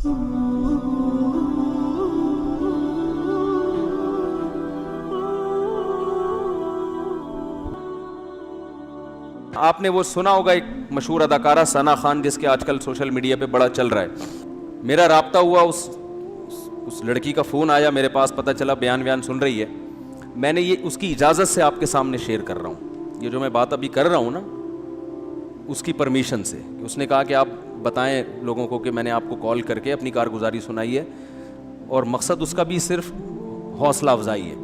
آپ نے وہ سنا ہوگا ایک مشہور اداکارہ ثنا خان، جس کے آج کل سوشل میڈیا پہ بڑا چل رہا ہے. میرا رابطہ ہوا، اس لڑکی کا فون آیا میرے پاس، پتہ چلا بیان سن رہی ہے. میں نے یہ اس کی اجازت سے آپ کے سامنے شیئر کر رہا ہوں. یہ جو میں بات ابھی کر رہا ہوں نا، اس کی پرمیشن سے. اس نے کہا کہ آپ بتائیں لوگوں کو کہ میں نے آپ کو کال کر کے اپنی کارگزاری سنائی ہے، اور مقصد اس کا بھی صرف حوصلہ افزائی ہے.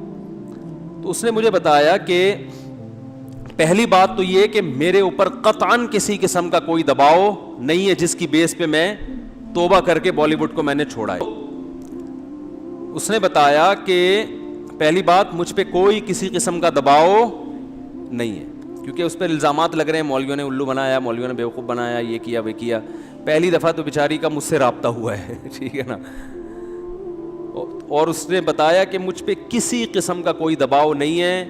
تو اس نے مجھے بتایا کہ پہلی بات تو یہ کہ میرے اوپر قطعاً کسی قسم کا کوئی دباؤ نہیں ہے جس کی بیس پہ میں توبہ کر کے بالی ووڈ کو میں نے چھوڑا ہے. اس نے بتایا کہ پہلی بات، مجھ پہ کوئی کسی قسم کا دباؤ نہیں ہے، کیونکہ اس پہ الزامات لگ رہے ہیں مولویوں نے الو بنایا، مولویوں نے بیوقوف بنایا، یہ کیا وہ کیا. پہلی دفعہ تو بیچاری کا مجھ سے رابطہ ہوا ہے، ٹھیک ہے نا. اور اس نے بتایا کہ مجھ پہ کسی قسم کا کوئی دباؤ نہیں ہے،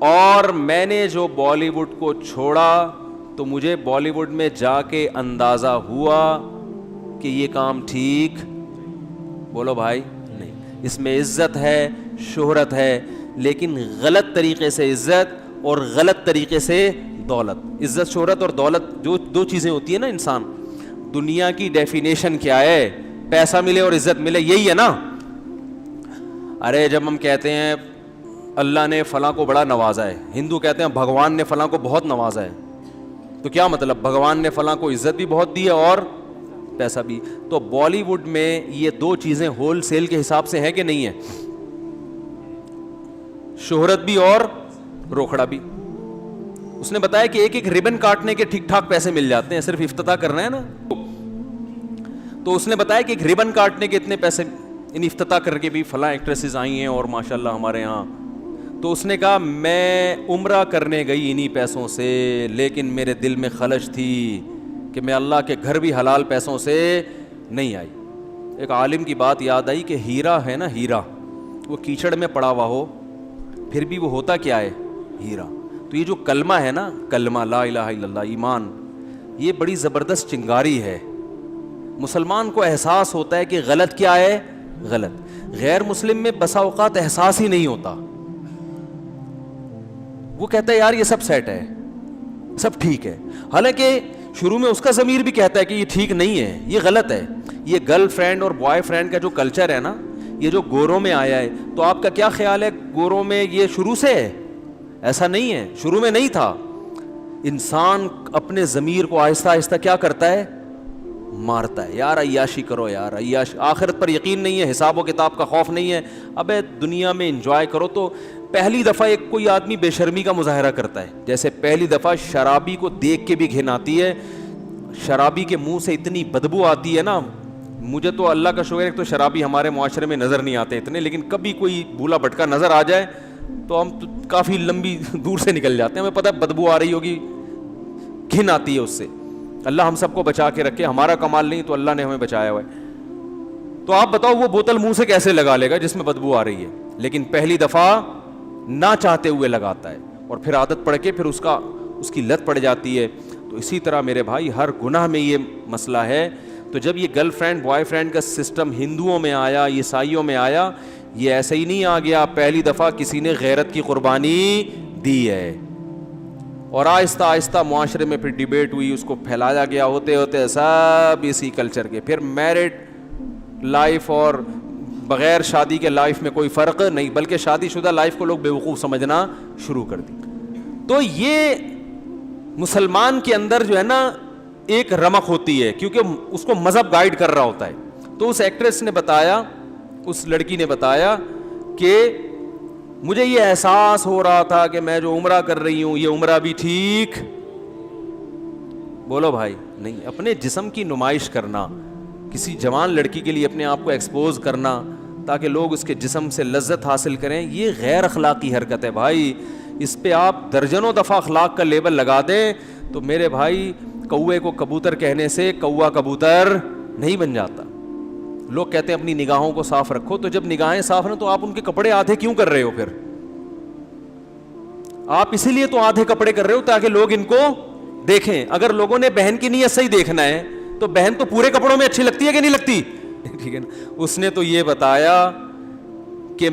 اور میں نے جو بالی ووڈ کو چھوڑا تو مجھے بالی ووڈ میں جا کے اندازہ ہوا کہ یہ کام ٹھیک، بولو بھائی، نہیں. اس میں عزت ہے، شہرت ہے، لیکن غلط طریقے سے عزت اور غلط طریقے سے دولت. عزت، شہرت اور دولت جو دو چیزیں ہوتی ہیں نا انسان، دنیا کی ڈیفینیشن کیا ہے؟ پیسہ ملے اور عزت ملے، یہی ہے نا. ارے جب ہم کہتے ہیں اللہ نے فلاں کو بڑا نوازا ہے، ہندو کہتے ہیں بھگوان نے فلاں کو بہت نوازا ہے، تو کیا مطلب؟ بھگوان نے فلاں کو عزت بھی بہت دی ہے اور پیسہ بھی. تو بالی ووڈ میں یہ دو چیزیں ہول سیل کے حساب سے ہیں کہ نہیں ہے؟ شہرت بھی اور روکھڑا بھی. اس نے بتایا کہ ایک ایک ربن کاٹنے کے ٹھیک ٹھاک پیسے مل جاتے ہیں، صرف افتتاح کرنا ہے نا. تو اس نے بتایا کہ ایک ربن کاٹنے کے اتنے پیسے، ان افتتاح کر کے بھی فلاں ایکٹریسز آئی ہیں اور ماشاءاللہ ہمارے ہاں. تو اس نے کہا میں عمرہ کرنے گئی انہی پیسوں سے، لیکن میرے دل میں خلش تھی کہ میں اللہ کے گھر بھی حلال پیسوں سے نہیں آئی. ایک عالم کی بات یاد آئی کہ ہیرا ہے نا، ہیرا، وہ کیچڑ میں پڑا ہوا ہو پھر بھی وہ ہوتا کیا ہے؟ ہیرا. تو یہ جو کلمہ ہے نا، کلمہ لا الہ الا اللہ، ایمان، یہ بڑی زبردست چنگاری ہے. مسلمان کو احساس ہوتا ہے کہ غلط کیا ہے، غلط. غیر مسلم میں بسا اوقات احساس ہی نہیں ہوتا. وہ کہتا ہے یار یہ سب سیٹ ہے، سب ٹھیک ہے، حالانکہ شروع میں اس کا ضمیر بھی کہتا ہے کہ یہ ٹھیک نہیں ہے، یہ غلط ہے. یہ گرل فرینڈ اور بوائے فرینڈ کا جو کلچر ہے نا، یہ جو گوروں میں آیا ہے، تو آپ کا کیا خیال ہے گوروں میں یہ شروع سے ہے؟ ایسا نہیں ہے، شروع میں نہیں تھا. انسان اپنے ضمیر کو آہستہ آہستہ کیا کرتا ہے؟ مارتا ہے. یار عیاشی کرو، یار عیاش، آخرت پر یقین نہیں ہے، حساب و کتاب کا خوف نہیں ہے، ابے دنیا میں انجوائے کرو. تو پہلی دفعہ ایک کوئی آدمی بے شرمی کا مظاہرہ کرتا ہے، جیسے پہلی دفعہ شرابی کو دیکھ کے بھی گھن آتی ہے. شرابی کے منہ سے اتنی بدبو آتی ہے نا. مجھے تو اللہ کا شکر ہے تو شرابی ہمارے معاشرے میں نظر نہیں آتے اتنے، لیکن کبھی کوئی بھولا بھٹکا نظر آ جائے تو ہم کافی لمبی دور سے نکل جاتے ہیں. ہمیں پتہ ہے بدبو آ رہی ہوگی، گھن آتی ہے اس سے. اللہ ہم سب کو بچا کے رکھے، ہمارا کمال نہیں تو اللہ نے ہمیں بچایا ہوا ہے. تو آپ بتاؤ وہ بوتل منہ سے کیسے لگا لے گا جس میں بدبو آ رہی ہے؟ لیکن پہلی دفعہ نہ چاہتے ہوئے لگاتا ہے، اور پھر عادت پڑ کے پھر اس کی لت پڑ جاتی ہے. تو اسی طرح میرے بھائی ہر گناہ میں یہ مسئلہ ہے. تو جب یہ گرل فرینڈ بوائے فرینڈ کا سسٹم ہندوؤں میں آیا، عیسائیوں میں آیا، یہ ایسے ہی نہیں آ گیا. پہلی دفعہ کسی نے غیرت کی قربانی دی ہے، اور آہستہ آہستہ معاشرے میں پھر ڈیبیٹ ہوئی، اس کو پھیلایا گیا، ہوتے ہوتے سب اسی کلچر کے. پھر میرڈ لائف اور بغیر شادی کے لائف میں کوئی فرق نہیں، بلکہ شادی شدہ لائف کو لوگ بیوقوف سمجھنا شروع کر دی. تو یہ مسلمان کے اندر جو ہے نا ایک رمق ہوتی ہے، کیونکہ اس کو مذہب گائیڈ کر رہا ہوتا ہے. تو اس ایکٹریس نے بتایا، اس لڑکی نے بتایا کہ مجھے یہ احساس ہو رہا تھا کہ میں جو عمرہ کر رہی ہوں یہ عمرہ بھی ٹھیک، بولو بھائی، نہیں. اپنے جسم کی نمائش کرنا، کسی جوان لڑکی کے لیے اپنے آپ کو ایکسپوز کرنا تاکہ لوگ اس کے جسم سے لذت حاصل کریں، یہ غیر اخلاقی حرکت ہے بھائی. اس پہ آپ درجنوں دفعہ اخلاق کا لیبل لگا دیں تو میرے بھائی کوے کو کبوتر کہنے سے کوا کبوتر نہیں بن جاتا. لوگ کہتے ہیں اپنی نگاہوں کو صاف رکھو، تو جب نگاہیں صاف ہیں تو آپ ان کے کپڑے آدھے کیوں کر رہے ہو؟ پھر آپ اسی لیے تو آدھے کپڑے کر رہے ہو تاکہ لوگ ان کو دیکھیں. اگر لوگوں نے بہن کی نیت سے ہی دیکھنا ہے تو بہن تو پورے کپڑوں میں اچھی لگتی ہے کہ نہیں لگتی؟ ٹھیک ہے نا. اس نے تو یہ بتایا کہ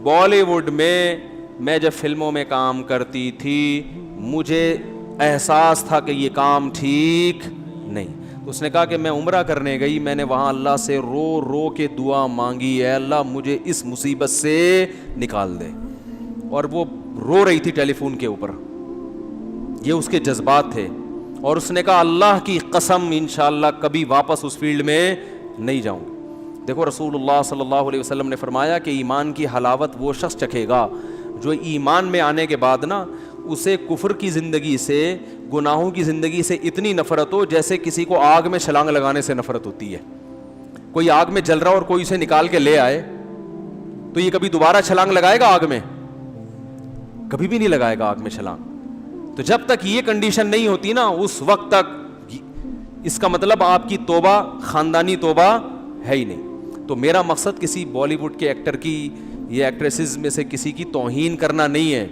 بالی ووڈ میں جب فلموں میں کام کرتی تھی مجھے احساس تھا کہ یہ کام ٹھیک نہیں. تو اس نے کہا کہ میں عمرہ کرنے گئی, میں نے وہاں اللہ سے رو رو کے دعا مانگی, اے اللہ مجھے اس مصیبت سے نکال دے. اور وہ رو رہی تھی ٹیلی فون کے اوپر, یہ اس کے جذبات تھے. اور اس نے کہا اللہ کی قسم انشاءاللہ کبھی واپس اس فیلڈ میں نہیں جاؤں گی. دیکھو رسول اللہ صلی اللہ علیہ وسلم نے فرمایا کہ ایمان کی حلاوت وہ شخص چکھے گا جو ایمان میں آنے کے بعد نا اسے کفر کی زندگی سے, گناہوں کی زندگی سے اتنی نفرت ہو جیسے کسی کو آگ میں چھلانگ لگانے سے نفرت ہوتی ہے. کوئی آگ میں جل رہا اور کوئی اسے نکال کے لے آئے تو یہ کبھی دوبارہ چھلانگ لگائے گا آگ میں؟ کبھی بھی نہیں لگائے گا آگ میں چھلانگ. تو جب تک یہ کنڈیشن نہیں ہوتی نا اس وقت تک اس کا مطلب آپ کی توبہ خاندانی توبہ ہے ہی نہیں. تو میرا مقصد کسی بالی ووڈ کے ایکٹر کی یا ایکٹریسز میں سے کسی کی توہین کرنا نہیں ہے.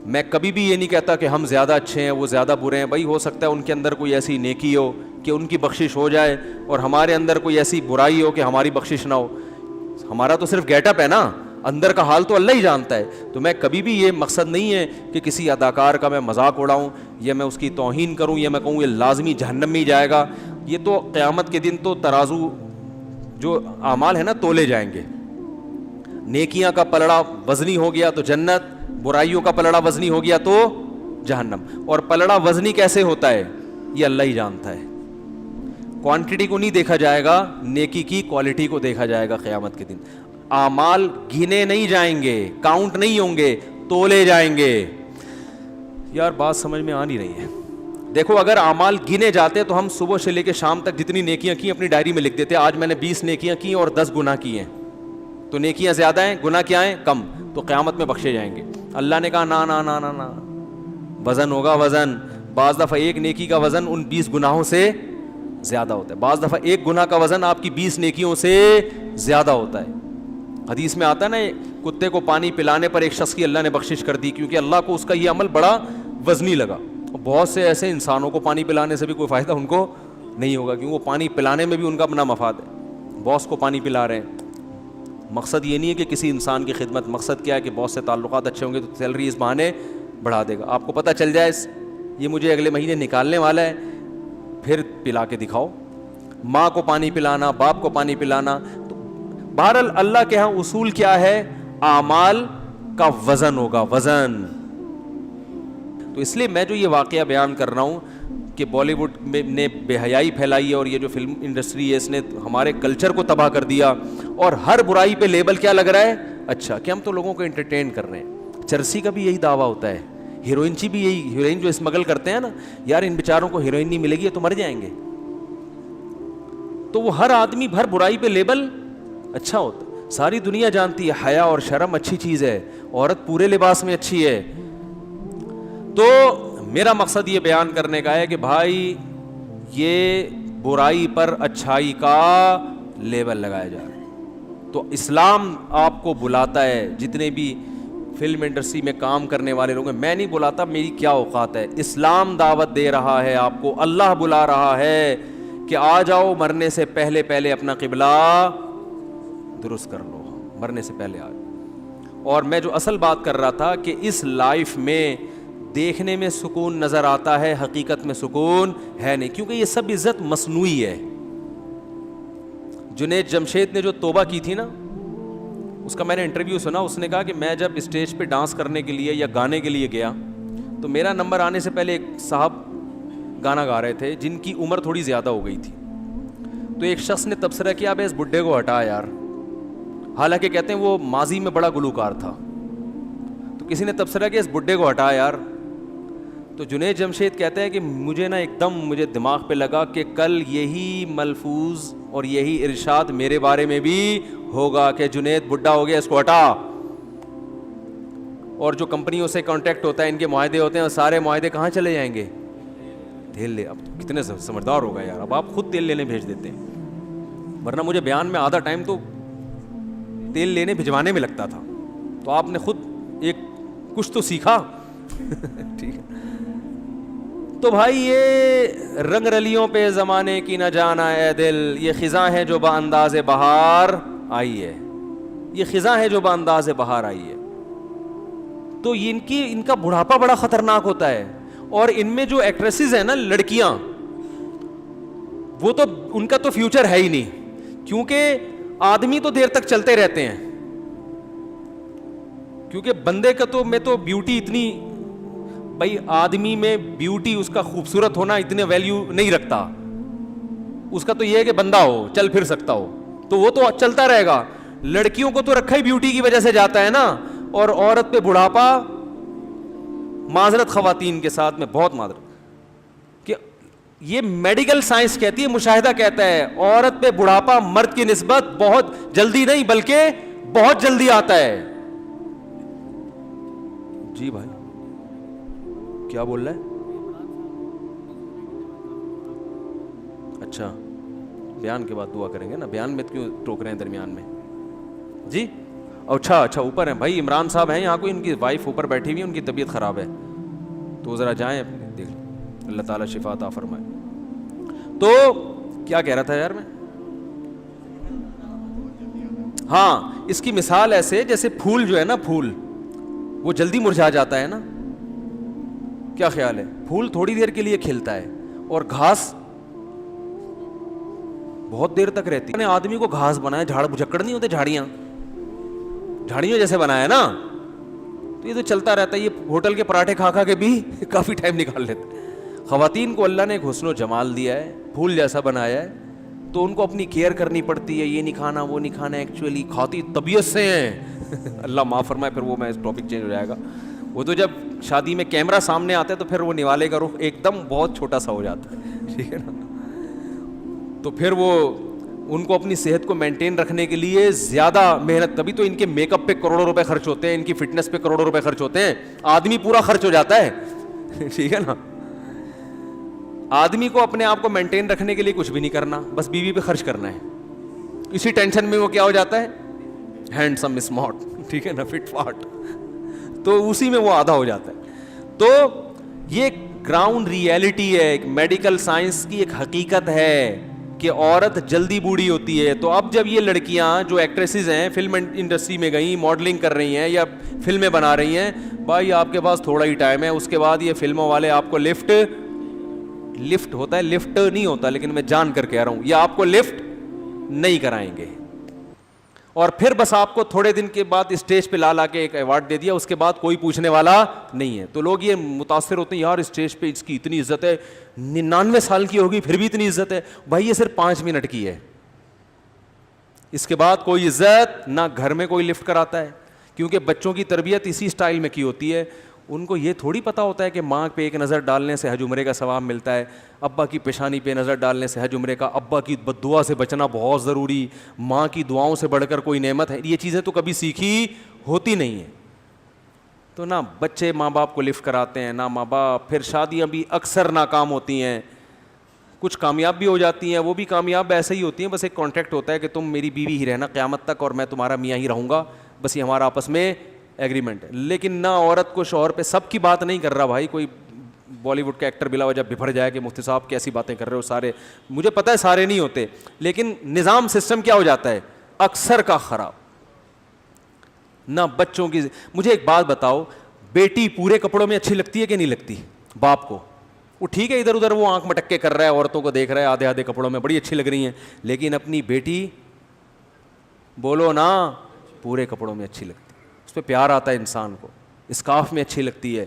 میں کبھی بھی یہ نہیں کہتا کہ ہم زیادہ اچھے ہیں وہ زیادہ برے ہیں. بھائی ہو سکتا ہے ان کے اندر کوئی ایسی نیکی ہو کہ ان کی بخشش ہو جائے اور ہمارے اندر کوئی ایسی برائی ہو کہ ہماری بخشش نہ ہو. ہمارا تو صرف گیٹ اپ ہے نا, اندر کا حال تو اللہ ہی جانتا ہے. تو میں کبھی بھی یہ مقصد نہیں ہے کہ کسی اداکار کا میں مذاق اڑاؤں یا میں اس کی توہین کروں یا میں کہوں یہ لازمی جہنم میں ہی جائے گا. یہ تو قیامت کے دن تو ترازو جو اعمال ہے نا تولے جائیں گے. نیکیاں کا پلڑا وزنی ہو گیا تو جنت, برائیوں کا پلڑا وزنی ہو گیا تو جہنم. اور پلڑا وزنی کیسے ہوتا ہے یہ اللہ ہی جانتا ہے. کوانٹٹی کو نہیں دیکھا جائے گا, نیکی کی کوالٹی کو دیکھا جائے گا قیامت کے دن. اعمال گنے نہیں جائیں گے, کاؤنٹ نہیں ہوں گے, تولے جائیں گے. یار بات سمجھ میں آ نہیں رہی ہے. دیکھو اگر اعمال گنے جاتے تو ہم صبح سے لے کے شام تک جتنی نیکیاں کی اپنی ڈائری میں لکھ دیتے, آج میں نے 20 نیکیاں کی اور 10 گناہ کیے ہیں. تو نیکیاں زیادہ ہیں, گناہ کیا ہیں کم, تو قیامت میں بخشے جائیں گے. اللہ نے کہا نا نا نا نا نا, وزن ہوگا وزن. بعض دفعہ ایک نیکی کا وزن ان 20 گناہوں سے زیادہ ہوتا ہے, بعض دفعہ ایک گناہ کا وزن آپ کی 20 نیکیوں سے زیادہ ہوتا ہے. حدیث میں آتا ہے نا کتے کو پانی پلانے پر ایک شخص کی اللہ نے بخشش کر دی کیونکہ اللہ کو اس کا یہ عمل بڑا وزنی لگا. بہت سے ایسے انسانوں کو پانی پلانے سے بھی کوئی فائدہ ان کو نہیں ہوگا کیونکہ وہ پانی پلانے میں بھی ان کا اپنا مفاد ہے. باس کو پانی پلا رہے ہیں, مقصد یہ نہیں ہے کہ کسی انسان کی خدمت, مقصد کیا ہے کہ باس سے تعلقات اچھے ہوں گے تو سیلری اس بہانے بڑھا دے گا. آپ کو پتہ چل جائے یہ مجھے اگلے مہینے نکالنے والا ہے, پھر پلا کے دکھاؤ. ماں کو پانی پلانا, باپ کو پانی پلانا. تو بہرحال اللہ کے ہاں اصول کیا ہے, اعمال کا وزن ہوگا, وزن. تو اس لیے میں جو یہ واقعہ بیان کر رہا ہوں کہ بالی ووڈ نے بے حیائی پھیلائی ہے اور یہ جو فلم انڈسٹری ہے اس نے ہمارے کلچر کو تباہ کر دیا, اور ہر برائی پہ لیبل کیا لگ رہا ہے, اچھا کہ ہم تو لوگوں کو انٹرٹین کر رہے ہیں. چرسی کا بھی یہی دعویٰ ہوتا ہے, ہیروئنچی بھی یہی, ہیروئن جو اسمگل کرتے ہیں نا, یار ان بیچاروں کو ہیروئن نہیں ملے گی تو مر جائیں گے. تو وہ ہر آدمی ہر برائی پہ لیبل اچھا ہوتا ہے. ساری دنیا جانتی ہے حیا اور شرم اچھی چیز ہے, عورت پورے لباس میں اچھی ہے. تو میرا مقصد یہ بیان کرنے کا ہے کہ بھائی یہ برائی پر اچھائی کا لیبل لگایا جا رہا ہے. تو اسلام آپ کو بلاتا ہے, جتنے بھی فلم انڈسٹری میں کام کرنے والے لوگ ہیں, میں نہیں بلاتا, میری کیا اوقات ہے. اسلام دعوت دے رہا ہے آپ کو, اللہ بلا رہا ہے کہ آ جاؤ مرنے سے پہلے پہلے اپنا قبلہ درست کر لو, مرنے سے پہلے آ جاؤ. اور میں جو اصل بات کر رہا تھا کہ اس لائف میں دیکھنے میں سکون نظر آتا ہے, حقیقت میں سکون ہے نہیں, کیونکہ یہ سب عزت مصنوعی ہے. جنید جمشید نے جو توبہ کی تھی نا, اس کا میں نے انٹرویو سنا, اس نے کہا کہ میں جب اسٹیج پہ ڈانس کرنے کے لیے یا گانے کے لیے گیا تو میرا نمبر آنے سے پہلے ایک صاحب گانا گا رہے تھے جن کی عمر تھوڑی زیادہ ہو گئی تھی. تو ایک شخص نے تبصرہ کیا, اب اس بڈھے کو ہٹا یار, حالانکہ کہتے ہیں وہ ماضی میں بڑا گلوکار تھا. تو کسی نے تبصرہ کیا اس بڈھے کو ہٹا یار. تو جنید جمشید کہتے ہیں کہ مجھے نا ایک دم مجھے دماغ پہ لگا کہ کل یہی ملفوظ اور یہی ارشاد میرے بارے میں بھی ہوگا کہ جنید بڈھا ہو گیا, اس کو ہٹا. اور جو کمپنیوں سے کانٹیکٹ ہوتا ہے, ان کے معاہدے ہوتے ہیں, اور سارے معاہدے کہاں چلے جائیں گے, تیل لے. اب کتنے سمجھدار ہو گئے یار, اب آپ خود تیل لینے بھیج دیتے ہیں, ورنہ مجھے بیان میں آدھا ٹائم تو تیل لینے بھجوانے میں لگتا تھا. تو آپ نے خود ایک کچھ تو سیکھا. ٹھیک ہے. تو بھائی یہ رنگ رلیوں پہ زمانے کی نہ جانا اے دل, یہ خزاں ہے جو بانداز بہار آئی ہے, یہ خزاں ہے جو بانداز بہار آئی ہے. تو ان کا بڑھاپا بڑا خطرناک ہوتا ہے. اور ان میں جو ایکٹریسز ہیں نا لڑکیاں, وہ تو ان کا تو فیوچر ہے ہی نہیں, کیونکہ آدمی تو دیر تک چلتے رہتے ہیں, کیونکہ بندے کا تو میں تو بیوٹی اتنی, بھائی آدمی میں بیوٹی اس کا خوبصورت ہونا اتنے ویلیو نہیں رکھتا, اس کا تو یہ ہے کہ بندہ ہو, چل پھر سکتا ہو, تو وہ تو چلتا رہے گا. لڑکیوں کو تو رکھا ہی بیوٹی کی وجہ سے جاتا ہے نا. اور عورت پہ بڑھاپا, معذرت خواتین کے ساتھ میں بہت معذرت, کہ یہ میڈیکل سائنس کہتی ہے, مشاہدہ کہتا ہے, عورت پہ بڑھاپا مرد کی نسبت بہت جلدی نہیں بلکہ بہت جلدی آتا ہے. جی بھائی کیا بول رہا ہے؟ اچھا بیان کے بعد دعا کریں گے نا, بیان میں کیوں ٹوک رہے ہیں درمیان میں؟ جی اچھا اوپر ہیں بھائی, عمران صاحب ہیں یہاں, کوئی ان کی وائف اوپر بیٹھی ہوئی ہے, ان کی طبیعت خراب ہے, تو ذرا جائیں دیکھ, اللہ تعالیٰ شفا عطا فرمائے. تو کیا کہہ رہا تھا یار میں؟ ہاں اس کی مثال ایسے جیسے پھول جو ہے نا, پھول وہ جلدی مرجھا جاتا ہے نا, کیا خیال ہے؟ پھول تھوڑی دیر کے لیے کھلتا ہے, اور گھاس بہت دیر تک رہتی ہے. آدمی کو گھاس بنایا, جھاڑ بھجکڑ نہیں ہوتے, جھاڑیوں جیسے بنایا ہے نا, تو یہ تو چلتا رہتا ہے. یہ ہوٹل کے پراٹھے کھا کے بھی کافی ٹائم نکال لیتے. خواتین کو اللہ نے ایک حسن و جمال دیا ہے, پھول جیسا بنایا ہے, تو ان کو اپنی کیئر کرنی پڑتی ہے, یہ نہیں کھانا وہ نہیں کھانا, ایکچولی کھاتی طبیعت سے ہیں اللہ معاف فرمائے, پھر وہ میں ٹاپک چینج ہو جائے گا. وہ تو جب شادی میں کیمرہ سامنے آتا ہے تو پھر وہ نوالے کا رخ ایک دم بہت چھوٹا سا ہو جاتا ہے, ٹھیک ہے نا. تو پھر وہ ان کو اپنی صحت کو مینٹین رکھنے کے لیے زیادہ محنت, تبھی تو ان کے میک اپ پہ کروڑوں روپے خرچ ہوتے ہیں, ان کی فٹنس پہ کروڑوں روپے خرچ ہوتے ہیں. آدمی پورا خرچ ہو جاتا ہے ٹھیک ہے نا. آدمی کو اپنے آپ کو مینٹین رکھنے کے لیے کچھ بھی نہیں کرنا, بس بیوی پہ خرچ کرنا ہے. اسی ٹینشن میں وہ کیا ہو جاتا ہے, ہینڈسم اسمارٹ, ٹھیک ہے نا, فٹ فاٹ, تو اسی میں وہ آدھا ہو جاتا ہے. تو یہ گراؤنڈ ریئلٹی ہے, ایک میڈیکل سائنس کی ایک حقیقت ہے کہ عورت جلدی بوڑھی ہوتی ہے. تو اب جب یہ لڑکیاں جو ایکٹریسز ہیں, فلم انڈسٹری میں گئیں, ماڈلنگ کر رہی ہیں یا فلمیں بنا رہی ہیں, بھائی آپ کے پاس تھوڑا ہی ٹائم ہے, اس کے بعد یہ فلموں والے آپ کو لفٹ ہوتا ہے, لفٹ نہیں ہوتا لیکن میں جان کر کہہ رہا ہوں, یہ آپ کو لفٹ نہیں کرائیں گے. اور پھر بس آپ کو تھوڑے دن کے بعد اسٹیج پہ لا کے ایک ایوارڈ دے دیا, اس کے بعد کوئی پوچھنے والا نہیں ہے. تو لوگ یہ متاثر ہوتے ہیں, یار اسٹیج پہ اس کی اتنی عزت ہے, 99 سال کی ہوگی پھر بھی اتنی عزت ہے. بھائی یہ صرف 5 منٹ کی ہے, اس کے بعد کوئی عزت نہ. گھر میں کوئی لفٹ کراتا ہے, کیونکہ بچوں کی تربیت اسی اسٹائل میں کی ہوتی ہے. ان کو یہ تھوڑی پتہ ہوتا ہے کہ ماں پہ ایک نظر ڈالنے سے حج عمرے کا ثواب ملتا ہے, ابا کی پیشانی پہ نظر ڈالنے سے حج عمرے کا, ابا کی بد دعا سے بچنا بہت ضروری, ماں کی دعاؤں سے بڑھ کر کوئی نعمت ہے. یہ چیزیں تو کبھی سیکھی ہوتی نہیں ہیں. تو نہ بچے ماں باپ کو لفٹ کراتے ہیں, نہ ماں باپ. پھر شادیاں بھی اکثر ناکام ہوتی ہیں, کچھ کامیاب بھی ہو جاتی ہیں, وہ بھی کامیاب ایسے ہی ہوتی ہیں, بس ایک کانٹریکٹ ہوتا ہے کہ تم میری بیوی ہی رہنا قیامت تک اور میں تمہارا میاں ہی رہوں گا, بس یہ ہمارا آپس میں ایگریمنٹ ہے. لیکن نہ عورت کو شوہر پہ, سب کی بات نہیں کر رہا بھائی, کوئی بالی ووڈ کا ایکٹر بلا وجہ بپھر جائے کہ مفتی صاحب کیسی باتیں کر رہے ہو, سارے مجھے پتہ ہے سارے نہیں ہوتے, لیکن نظام سسٹم کیا ہو جاتا ہے اکثر کا خراب. نہ بچوں کی. مجھے ایک بات بتاؤ, بیٹی پورے کپڑوں میں اچھی لگتی ہے کہ نہیں لگتی باپ کو؟ وہ ٹھیک ہے ادھر ادھر وہ آنکھ مٹک کے کر رہا ہے, عورتوں کو دیکھ رہا ہے آدھے آدھے کپڑوں میں, بڑی اچھی لگ رہی ہیں, لیکن اپنی بیٹی بولو نا پورے کپڑوں میں اچھی لگتی ہے, اس پہ پیار آتا ہے انسان کو, اسکارف میں اچھی لگتی ہے.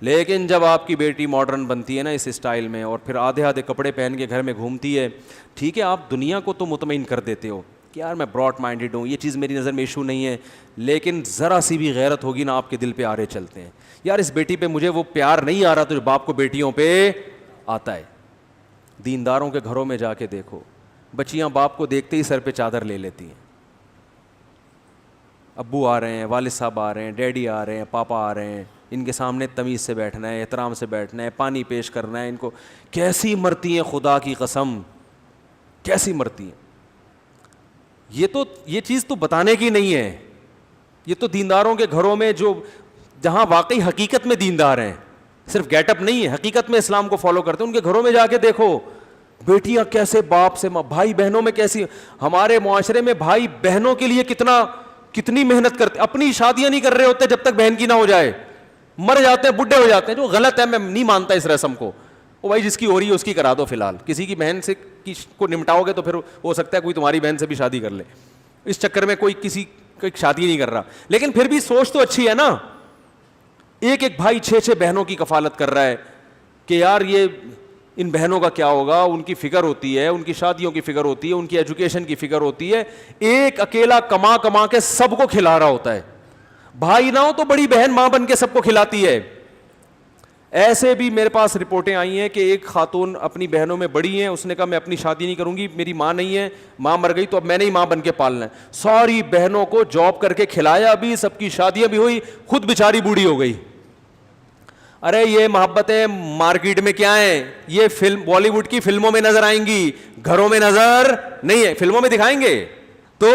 لیکن جب آپ کی بیٹی ماڈرن بنتی ہے نا اس اسٹائل میں, اور پھر آدھے آدھے کپڑے پہن کے گھر میں گھومتی ہے, ٹھیک ہے آپ دنیا کو تو مطمئن کر دیتے ہو کہ یار میں براڈ مائنڈیڈ ہوں, یہ چیز میری نظر میں ایشو نہیں ہے, لیکن ذرا سی بھی غیرت ہوگی نا آپ کے دل پہ آرے چلتے ہیں, یار اس بیٹی پہ مجھے وہ پیار نہیں آ رہا تو جو باپ کو بیٹیوں پہ آتا ہے. دینداروں کے گھروں میں جا کے دیکھو, بچیاں باپ کو دیکھتے ہی سر پہ چادر لے لیتی ہیں. ابو آ رہے ہیں, والد صاحب آ رہے ہیں, ڈیڈی آ رہے ہیں, پاپا آ رہے ہیں, ان کے سامنے تمیز سے بیٹھنا ہے, احترام سے بیٹھنا ہے, پانی پیش کرنا ہے. ان کو کیسی مرتی ہیں, خدا کی قسم کیسی مرتی ہیں. یہ چیز تو بتانے کی نہیں ہے, یہ تو دینداروں کے گھروں میں جو جہاں واقعی حقیقت میں دیندار ہیں صرف گیٹ اپ نہیں ہے, حقیقت میں اسلام کو فالو کرتے ہیں. ان کے گھروں میں جا کے دیکھو بیٹیاں کیسے باپ سے, بھائی بہنوں میں کیسی, ہمارے معاشرے میں بھائی بہنوں کے لیے کتنی محنت کرتے, اپنی شادیاں نہیں کر رہے ہوتے جب تک بہن کی نہ ہو جائے, مر جاتے ہیں, بڈھے ہو جاتے ہیں, جو غلط ہے. میں نہیں مانتا اس رسم کو. وہ بھائی جس کی ہو رہی ہے اس کی کرا دو فی الحال, کسی کی بہن سے کو نمٹاؤ گے تو پھر ہو سکتا ہے کوئی تمہاری بہن سے بھی شادی کر لے. اس چکر میں کوئی کسی کی شادی نہیں کر رہا, لیکن پھر بھی سوچ تو اچھی ہے نا. ایک بھائی 6 بہنوں کی کفالت کر رہا ہے کہ یار یہ ان بہنوں کا کیا ہوگا, ان کی فکر ہوتی ہے, ان کی شادیوں کی فکر ہوتی ہے, ان کی ایجوکیشن کی فکر ہوتی ہے. ایک اکیلا کما کے سب کو کھلا رہا ہوتا ہے. بھائی نہ ہو تو بڑی بہن ماں بن کے سب کو کھلاتی ہے. ایسے بھی میرے پاس رپورٹیں آئی ہیں کہ ایک خاتون اپنی بہنوں میں بڑی ہیں, اس نے کہا میں اپنی شادی نہیں کروں گی, میری ماں نہیں ہے, ماں مر گئی تو اب میں نے ہی ماں بن کے پالنا ہے. ساری بہنوں کو جاب کر کے کھلایا بھی, سب کی شادیاں بھی ہوئی, خود بیچاری بوڑھی ہو گئی. ارے یہ محبتیں مارکیٹ میں کیا ہیں, یہ فلم بالی ووڈ کی فلموں میں نظر آئیں گی, گھروں میں نظر نہیں ہے. فلموں میں دکھائیں گے تو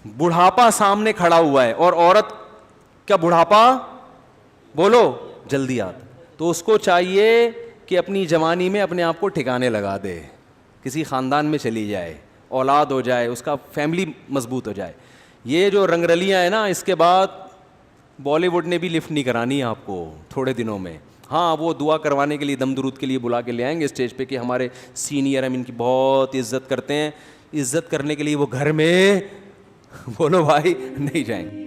بڑھاپا سامنے کھڑا ہوا ہے, اور عورت کیا بڑھاپا بولو جلدی آتا, تو اس کو چاہیے کہ اپنی جوانی میں اپنے آپ کو ٹھکانے لگا دے, کسی خاندان میں چلی جائے, اولاد ہو جائے, اس کا فیملی مضبوط ہو جائے. یہ جو رنگ رلیاں ہیں نا, اس کے بعد بالی ووڈ نے بھی لفٹ نہیں کرانی آپ کو تھوڑے دنوں میں. ہاں وہ دعا کروانے کے لیے, دم درود کے لیے بلا کے لے آئیں گے اسٹیج پہ کہ ہمارے سینئر, ہم ان کی بہت عزت کرتے ہیں. عزت کرنے کے لیے وہ گھر میں بولو بھائی نہیں جائیں گے.